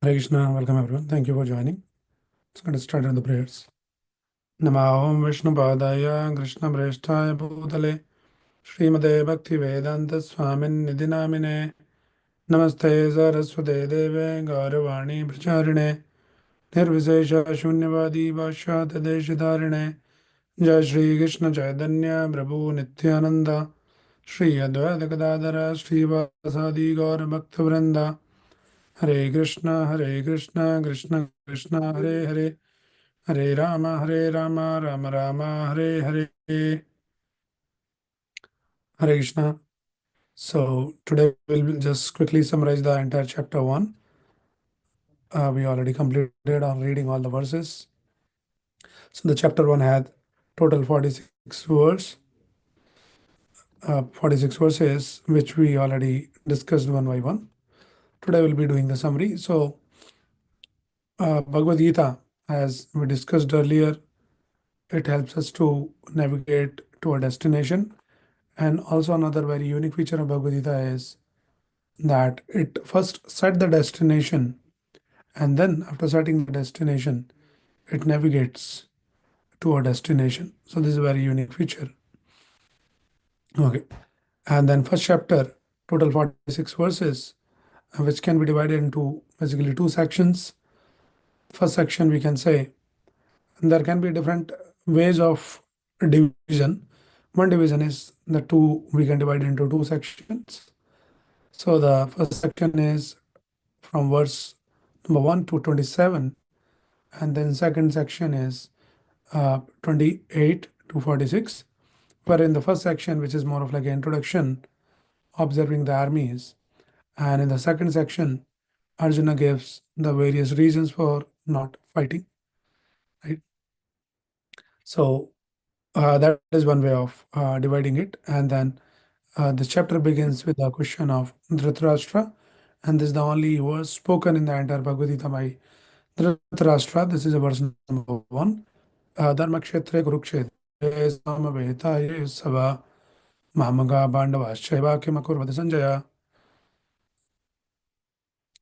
Hare Krishna, welcome everyone. Thank you for joining. Let's get started on the prayers. Namahom Vishnu Padaya Krishna Prestaya Bhutale Srimade Bhakti Vedanta Swamin Nidinamine Namaste Saraswate Deve Gauravani Pracharine Nirvisesha Shunyavadi Vashat Deshidarine Jai Shri Krishna Chaitanya Prabhu Nityananda Shri Advaita Gadadara Shri Vasadi Gaura Bhakta Vrinda Hare Krishna, Krishna Krishna, Hare Hare, Hare Rama, Rama Rama, Hare Hare, Hare Krishna. So today we'll just quickly summarize the entire chapter one. We already completed on reading all the verses. So the chapter one had total 46 verse, 46 verses, which we already discussed one by one. Today we'll be doing the summary. So Bhagavad Gita, as we discussed earlier, it helps us to navigate to a destination. And also another very unique feature of Bhagavad Gita is that it first set the destination, and then after setting the destination, it navigates to a destination. So this is a very unique feature. Okay. And then first chapter, total 46 verses, which can be divided into basically two sections. First section, we can say there can be different ways of division. One division is the two, we can divide into two sections. So the first section is from verse number 1 to 27, and then second section is 28 to 46, where in the first section, which is more of like an introduction, observing the armies, and in the second section, Arjuna gives the various reasons for not fighting, right? So that is one way of dividing it. And then the chapter begins with the question of Dhritarashtra, and this is the only verse spoken in the entire Bhagavad Gita by Dhritarashtra. This is a verse number 1. Dharmakshetre Kurukshetre Samavetaye Sava Mahamaga Bandavashchaiva Kimakurvada Sanjaya.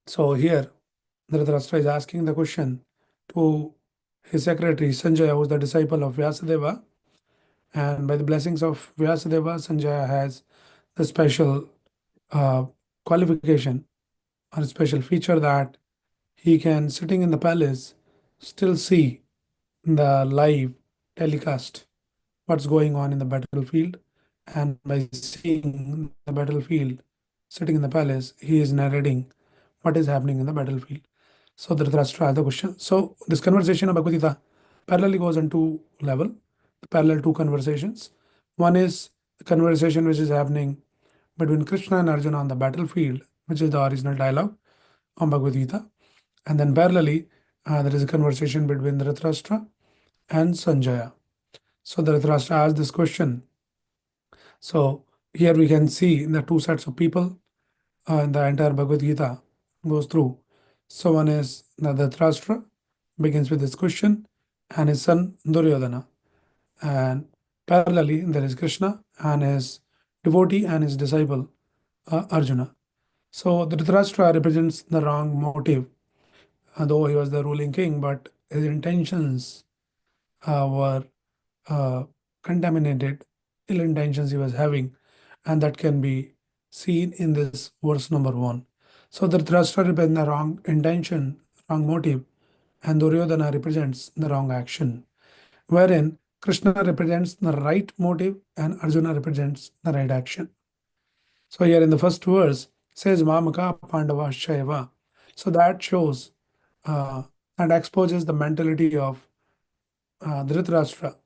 So here Dhritarashtra is asking the question to his secretary Sanjaya, who is the disciple of Vyasadeva. And by the blessings of Vyasadeva, Sanjaya has the special uh, qualification or a special feature that he can, sitting in the palace, still see the live telecast, what's going on in the battlefield. And by seeing the battlefield, sitting in the palace, he is narrating what is happening in the battlefield. So Dhritarashtra asked the question. So this conversation of Bhagavad Gita parallelly goes on two level, parallel two conversations. One is the conversation which is happening between Krishna and Arjuna on the battlefield, which is the original dialogue on Bhagavad Gita. And then parallelly, there is a conversation between Dhritarashtra and Sanjaya. So Dhritarashtra asked this question. So here we can see the two sets of people in the entire Bhagavad Gita goes through. So one is the Dhritarashtra, begins with this question, and his son Duryodhana. And parallelly, there is Krishna and his devotee and his disciple Arjuna. So Dhritarashtra represents the wrong motive, though he was the ruling king, but his intentions were uh, contaminated, ill intentions he was having, and that can be seen in this verse number 1. So Dhritarashtra represents the wrong intention, wrong motive, and Duryodhana represents the wrong action, wherein Krishna represents the right motive and Arjuna represents the right action. So here in the first verse says Mamaka Pandavaschayava. So that shows and exposes the mentality of Dhritarashtra.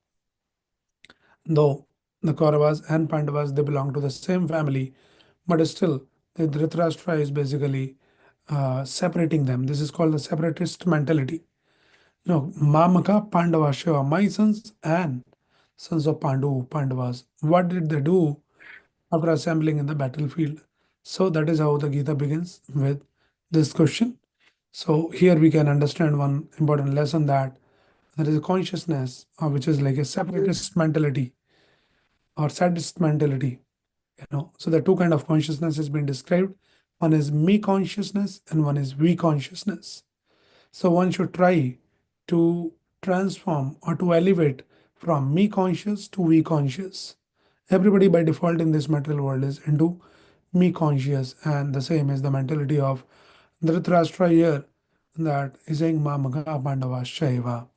Though the Kauravas and Pandavas they belong to the same family, but still the Dhritarashtra is basically separating them. This is called the separatist mentality. No, Mamaka Pandavashava, my sons and sons of Pandavas. What did they do after assembling in the battlefield? So that is how the Gita begins with this question. So here we can understand one important lesson that there is a consciousness which is like a separatist mentality or sadist mentality. So the two kind of consciousness has been described. One is me consciousness and one is we consciousness. So one should try to transform or to elevate from me conscious to we conscious. Everybody by default in this material world is into me conscious, and the same is the mentality of Dhritarashtra here, that is saying Mamaga Pandavashaiva.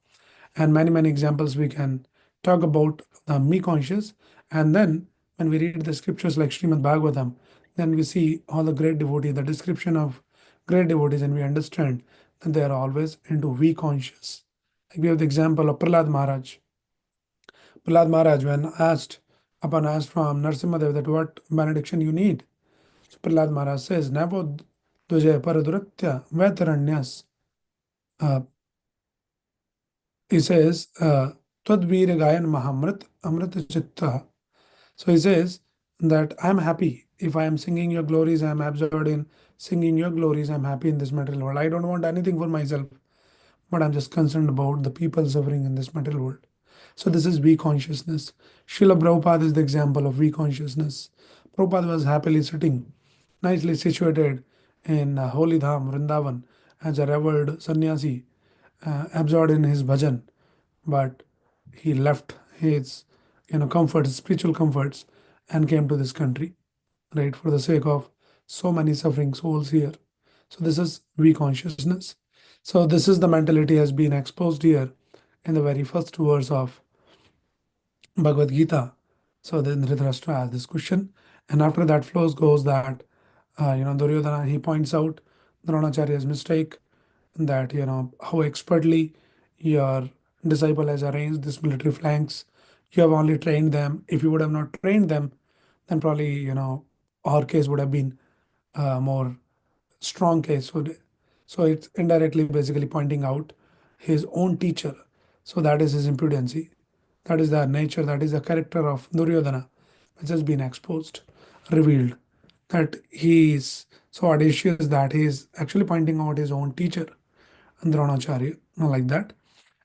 And many examples we can talk about the me conscious. And then when we read the scriptures like Srimad Bhagavatam, then we see all the great devotees, the description of great devotees, and we understand that they are always into we conscious. Like we have the example of Prahlad Maharaj. Prahlad Maharaj, when asked from Narsimhadev that what benediction you need, so Prahlad Maharaj says, Nabo Duje Paraduratya Vetaranyas. Uh, he says, Tadvir Gayan Mahamrit Amrit Chitta. So he says that I'm happy if I am singing your glories, I'm absorbed in singing your glories, I'm happy in this material world. I don't want anything for myself, but I'm just concerned about the people suffering in this material world. So this is we consciousness. Srila Prabhupada is the example of we consciousness. Prabhupada was happily sitting, nicely situated in Holy Dham, Vrindavan, as a revered sannyasi, absorbed in his bhajan, but he left his comforts, spiritual comforts, and came to this country, right, for the sake of so many suffering souls here. So this is we consciousness. So this is the mentality has been exposed here in the very first verse of Bhagavad Gita. So then Dhritarashtra asks this question, and after that flows goes that Duryodhana, he points out Dronacharya's mistake, that how expertly your disciple has arranged this military flanks. You have only trained them. If you would have not trained them, then probably our case would have been more strong case. So it's indirectly basically pointing out his own teacher. So that is his impudency. That is the nature, that is the character of Duryodhana, which has been exposed, revealed. That he is so audacious that he is actually pointing out his own teacher, Dronacharya, like that.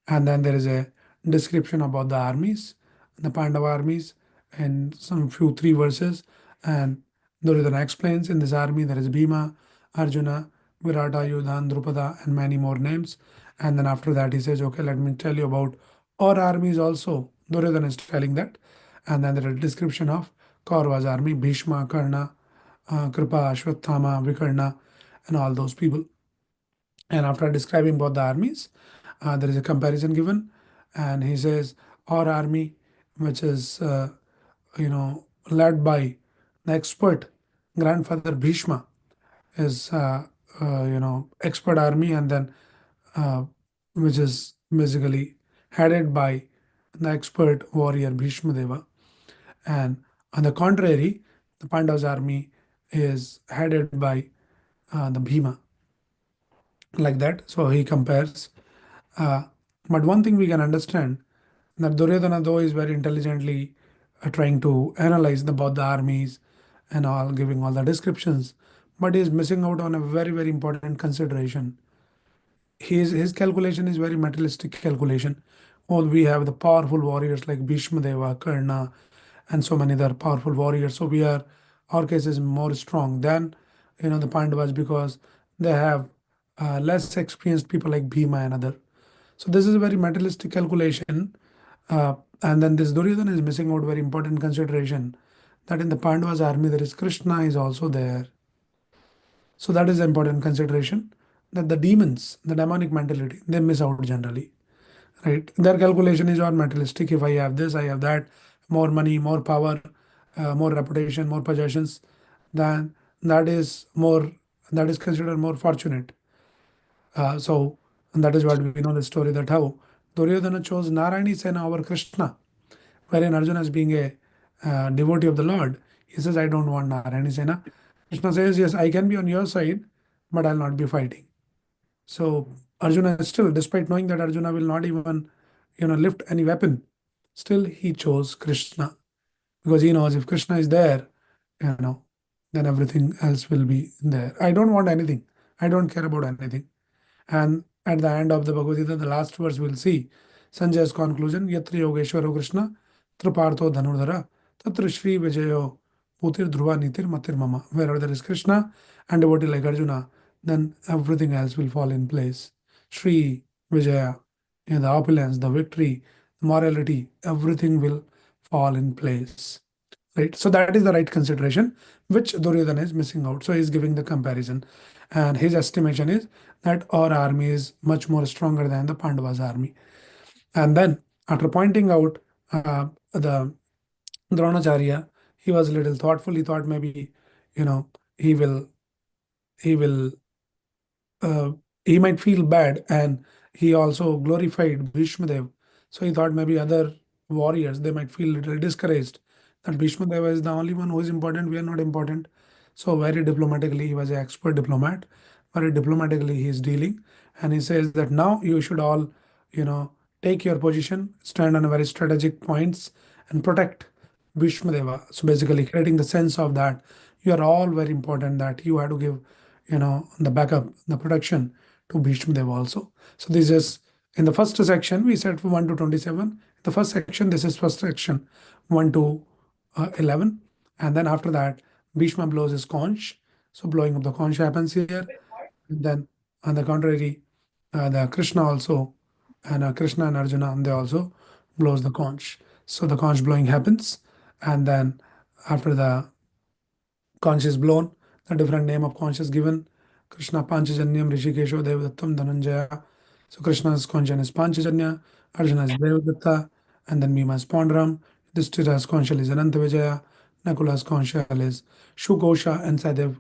And then there is a description about the armies, the Pandava armies, and some few three verses. And Duryodhana explains in this army there is Bhima, Arjuna, Virata, Yudhan, Drupada, and many more names. And then after that, he says, okay, let me tell you about our armies also. Duryodhana is telling that. And then there is a description of Kaurava's army, Bhishma, Karna, Kripa, Ashwathama, Vikarna, and all those people. And after describing both the armies, there is a comparison given, and he says our army, which is led by the expert grandfather Bhishma, is expert army, and then uh, which is basically headed by the expert warrior Bhishma Deva. And on the contrary, the Pandavas army is headed by the Bhima, like that. So he compares. Uh, but one thing we can understand that Duryodhana, though, is very intelligently trying to analyze both the armies and all, giving all the descriptions, but he is missing out on a very important consideration. His calculation is very materialistic calculation. All we have the powerful warriors like Bhishma Deva, Karna, and so many other powerful warriors. So our case is more strong than the Pandavas, because they have less experienced people like Bhima and other. So this is a very materialistic calculation. And then this Duryodhana is missing out very important consideration, that in the Pandavas army there is Krishna is also there. So that is an important consideration, that the demons, the demonic mentality, they miss out generally, right? Their calculation is all materialistic. If I have this, I have that, more money, more power, more reputation, more possessions, then that is considered more fortunate. So and that is what we know the story, that how Duryodhana chose Narayani Sena over Krishna, wherein Arjuna is being a devotee of the Lord. He says, I don't want Narayani Sena. Krishna says, yes, I can be on your side, but I'll not be fighting. So Arjuna still, despite knowing that Arjuna will not even, lift any weapon, still he chose Krishna, because he knows if Krishna is there, you know, then everything else will be there. I don't want anything. I don't care about anything. And at the end of the Bhagavad Gita, the last verse we'll see Sanjay's conclusion, Yatra Yogeshwaro Krishna, Tripartho Dhanurdhara, Tatra Shri Vijayo Putir Dhruva Nitir Matir Mama. Wherever there is Krishna and devotee like Arjuna, then everything else will fall in place. Shri, Vijaya, the opulence, the victory, the morality, everything will fall in place. Right. So that is the right consideration, which Duryodhana is missing out. So he's giving the comparison. And his estimation is that our army is much more stronger than the Pandavas' army. And then, after pointing out the Dronacharya, he was a little thoughtful. He thought maybe, you know, he will he will uh, he might feel bad, and he also glorified Bhishma Dev. So he thought maybe other warriors they might feel a little discouraged that Bhishma Dev is the only one who is important. We are not important. So very diplomatically, he was an expert diplomat. Very diplomatically, he is dealing, and he says that now you should all, you know, take your position, stand on a very strategic points, and protect Bhishma Deva. So basically, creating the sense of that you are all very important. That you have to give, the backup, the protection to Bhishma Deva also. So this is in the first section we said from 1 to 27. The first section, this is first section 1 to 11, and then after that Bhishma blows his conch. So blowing of the conch happens here. And then on the contrary, the Krishna also, and Krishna and Arjuna, they also blows the conch. So the conch blowing happens, and then after the conch is blown, the different name of conch is given. Krishna Panchajanyam Rishikesho Devadattam Dhananjaya. So Krishna's conch is Panchajanya, Arjuna's Devadatta, and then Bhima's Pondaram. Yudhishthira's conch is Ananta Vijaya, Nakula's conch is Shukosha, and Sadev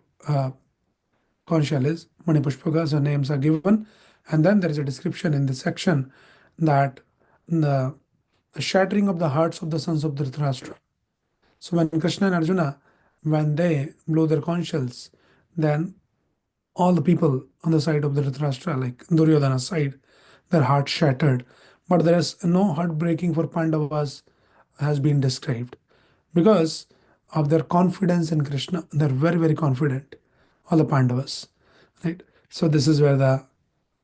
conch is Manipushpaka. So names are given. And then there is a description in this section that the, the shattering of the hearts of the sons of Dhritarashtra. So when Krishna and Arjuna, when they blow their conch shells, then all the people on the side of the Dhritarashtra, like Duryodhana's side, their heart shattered. But there is no heartbreaking for Pandavas has been described because of their confidence in Krishna. They're very, very confident, all the Pandavas, right? So this is where the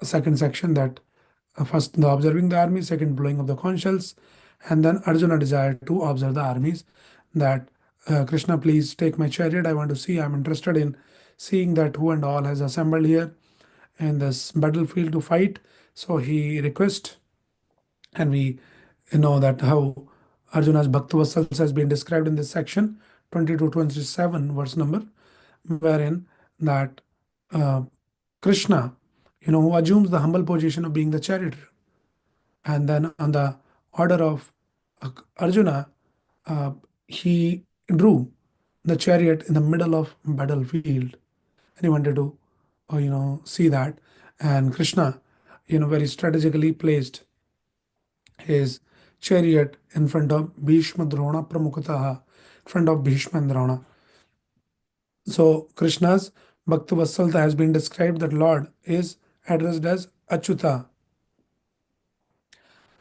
second section that first the observing the army, second blowing of the conch shells, and then Arjuna desired to observe the armies that Krishna, please take my chariot. I want to see. I'm interested in seeing that who and all has assembled here in this battlefield to fight. So he requests, and we know that how Arjuna's Bhaktavatsals has been described in this section 20 to 27 verse number, wherein that uh, Krishna, who assumes the humble position of being the charioteer, and then on the order of Arjuna, uh, he drew the chariot in the middle of battlefield, and he wanted to, see that. And Krishna, very strategically placed his chariot in front of Bhishma Drona Pramukataha, in front of Bhishma and Drona. So Krishna's Bhakta Vatsalta has been described that Lord is addressed as Achyuta.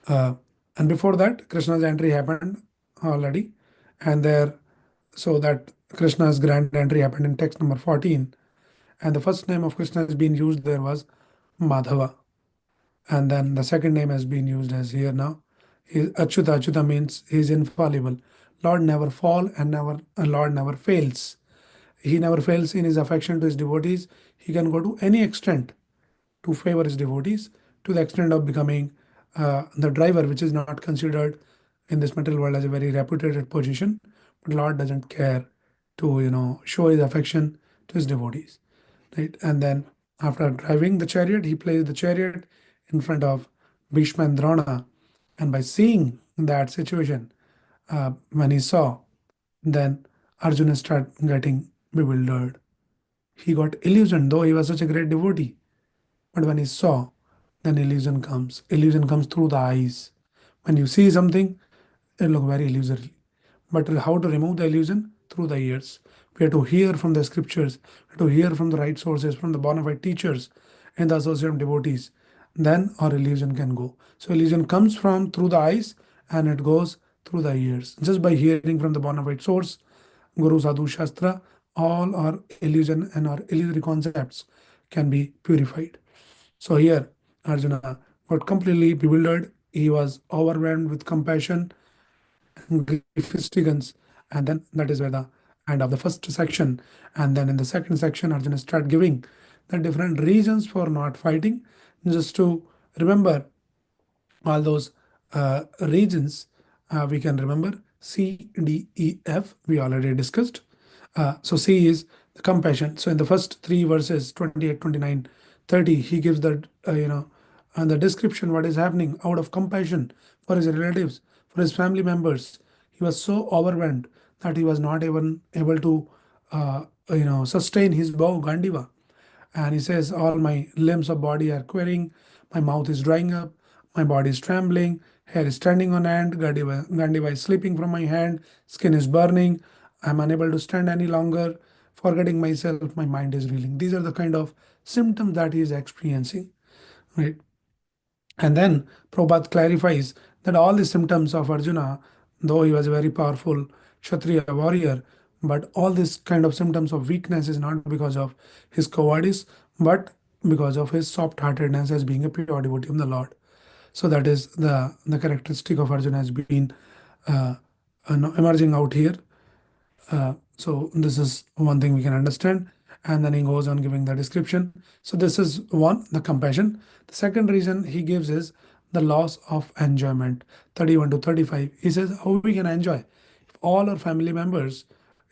Uh, and before that, Krishna's entry happened already, and there, so that Krishna's grand entry happened in text number 14, and the first name of Krishna has been used there was Madhava, and then the second name has been used as here now. Achyuta. Achyuta means he is infallible. Lord never fall and Lord never fails. He never fails in his affection to his devotees. He can go to any extent to favor his devotees to the extent of becoming the driver, which is not considered in this material world as a very reputed position. But Lord doesn't care to show his affection to his devotees, right? And then after driving the chariot, he placed the chariot in front of Bhishma and Drona, and by seeing that situation, when he saw, then Arjuna started getting bewildered. He got illusioned, though he was such a great devotee. But when he saw, then illusion comes. Illusion comes through the eyes. When you see something, it looks very illusory. But how to remove the illusion? Through the ears. We have to hear from the scriptures, we have to hear from the right sources, from the bona fide teachers and the associate devotees. Then our illusion can go. So illusion comes from through the eyes and it goes through the ears. Just by hearing from the bona fide source, Guru Sadhu Shastra, all our illusion and our illusory concepts can be purified. So here, Arjuna got completely bewildered. He was overwhelmed with compassion and grief stricken. And then that is where the kind of the first section. And then in the second section, Arjuna start giving the different reasons for not fighting, just to remember all those regions. We can remember C, D, E, F. We already discussed. So C is the compassion. So in the first three verses, 28, 29, 30, he gives the and the description what is happening out of compassion for his relatives, for his family members. He was so overwhelmed that he was not even able to sustain his bow Gandiva. And he says, all my limbs of body are quivering, my mouth is drying up, my body is trembling, hair is standing on end, Gandiva is slipping from my hand, skin is burning, I'm unable to stand any longer, forgetting myself, my mind is reeling. These are the kind of symptoms that he is experiencing, right? And then Prabhupada clarifies that all the symptoms of Arjuna, though he was a very powerful Kshatriya warrior, but all this kind of symptoms of weakness is not because of his cowardice, but because of his soft-heartedness as being a pure devotee of the Lord. So that is the characteristic of Arjuna has been uh, emerging out here. So this is one thing we can understand. And then he goes on giving the description. So this is one, the compassion. The second reason he gives is the loss of enjoyment. 31 to 35. He says how we can enjoy if all our family members,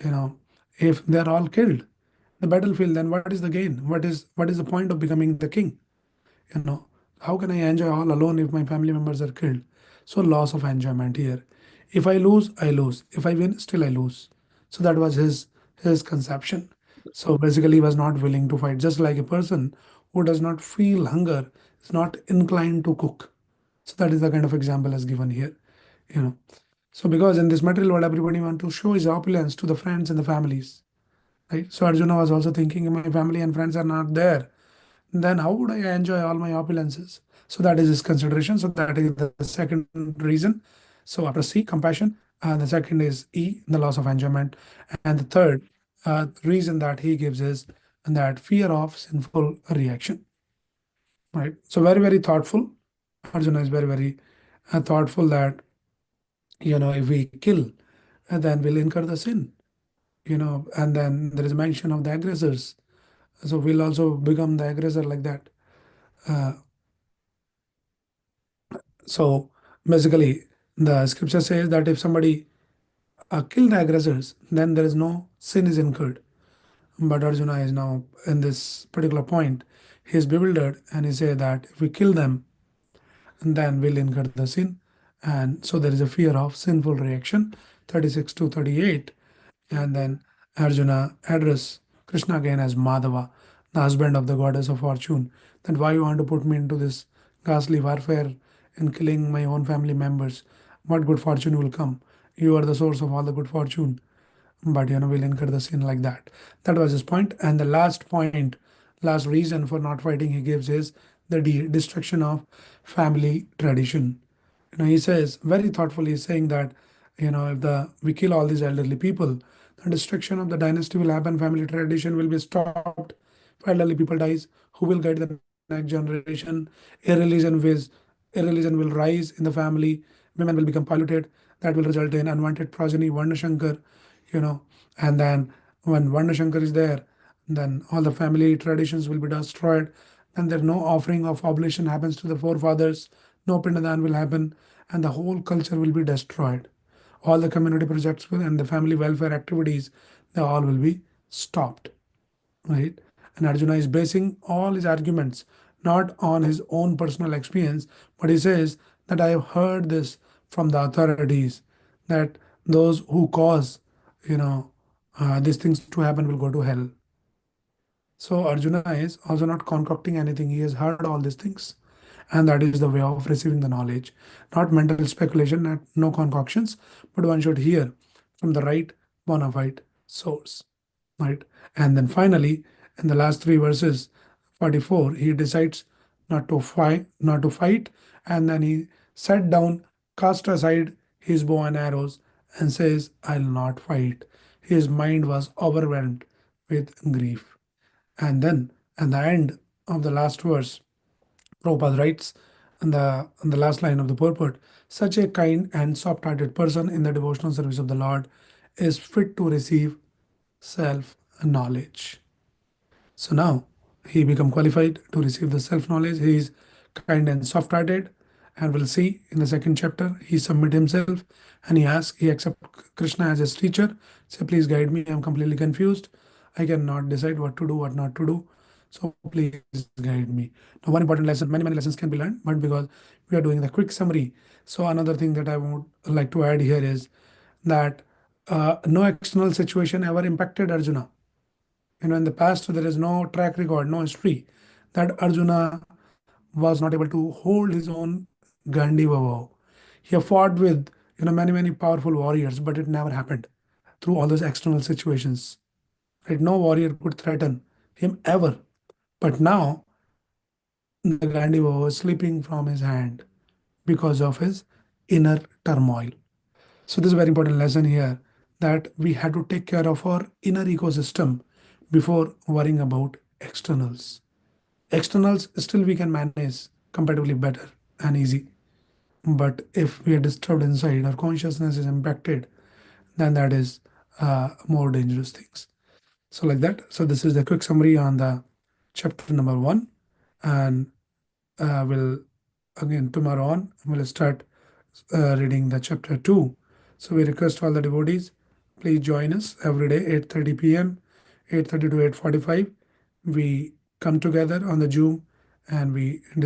you know, if they're all killed in the battlefield, then what is the gain? What is the point of becoming the king? you know how can I enjoy all alone if my family members are killed? So loss of enjoyment here. If I lose, I lose. If I win, still I lose. So that was his conception. So basically he was not willing to fight, just like a person who does not feel hunger is not inclined to cook. So that is the kind of example as given here. you know so because in this material world everybody want to show his opulence to the friends and the families, right? So Arjuna was also thinking, my family and friends are not there, then how would I enjoy all my opulences? So that is his consideration. So that is the second reason. So after C, compassion, the second is E, the loss of enjoyment, and the third reason that he gives is that fear of sinful reaction. Right. So very thoughtful. Arjuna is very thoughtful that if we kill, then we'll incur the sin. And then there is mention of the aggressors. So we'll also become the aggressor like that. Uh, So basically, the scripture says that if somebody kill the aggressors, then there is no sin is incurred. But Arjuna is now in this particular point, he is bewildered and he says that if we kill them, then we'll incur the sin. And so there is a fear of sinful reaction, 36 to 38. And then Arjuna address Krishna again as Madhava, the husband of the goddess of fortune. That why you want to put me into this ghastly warfare in killing my own family members? What good fortune will come? You are the source of all the good fortune, but we'll incur the sin like that. That was his point. And the last point, last reason for not fighting he gives is the destruction of family tradition. He says very thoughtfully, he's saying that if the we kill all these elderly people, the destruction of the dynasty will happen, family tradition will be stopped. If elderly people dies, who will guide the next generation? Irreligion will irreligion will rise in the family. Women will become polluted. That will result in unwanted progeny, Varnashankar, you know. And then when Varnashankar is there, then all the family traditions will be destroyed. And there no offering of oblation happens to the forefathers. No pindadan will happen, and the whole culture will be destroyed. All the community projects and the family welfare activities, they all will be stopped, right? And Arjuna is basing all his arguments not on his own personal experience, but he says that I have heard this from the authorities that those who cause, you know, these things to happen will go to hell. So Arjuna is also not concocting anything. He has heard all these things. And that is the way of receiving the knowledge. Not mental speculation, no concoctions, but one should hear from the right bona fide source. Right. And then finally, in the last three verses, 44, he decides not to fight, and then he sat down, cast aside his bow and arrows, and says, I'll not fight. His mind was overwhelmed with grief. And then at the end of the last verse, Prabhupada writes in the last line of the purport, such a kind and soft-hearted person in the devotional service of the Lord is fit to receive. self-knowledge. So now he become qualified to receive the self-knowledge. He is kind and soft-hearted, and we'll see in the second chapter he submit himself and he accept Krishna as his teacher. Say, please guide me. I'm completely confused. I cannot decide what to do, what not to do. So please guide me. Now, one important lesson, many lessons can be learned, but because we are doing the quick summary, so another thing that I would like to add here is that no external situation ever impacted Arjuna. In the past there is no track record, no history that Arjuna was not able to hold his own Gandiva vow. He fought with many powerful warriors, but it never happened through all those external situations. Right? No warrior could threaten him ever. But now the Gandiva was slipping from his hand because of his inner turmoil. So this is a very important lesson here, that we had to take care of our inner ecosystem before worrying about externals. Externals still we can manage comparatively better and easy. But if we are disturbed inside, our consciousness is impacted, then that is more dangerous things. So like that. So this is the quick summary on the chapter number one, and we'll again tomorrow on we'll start reading the chapter two. So we request all the devotees, please join us every day 8:30 p.m., 8:30 to 8:45. We come together on the Zoom and we discuss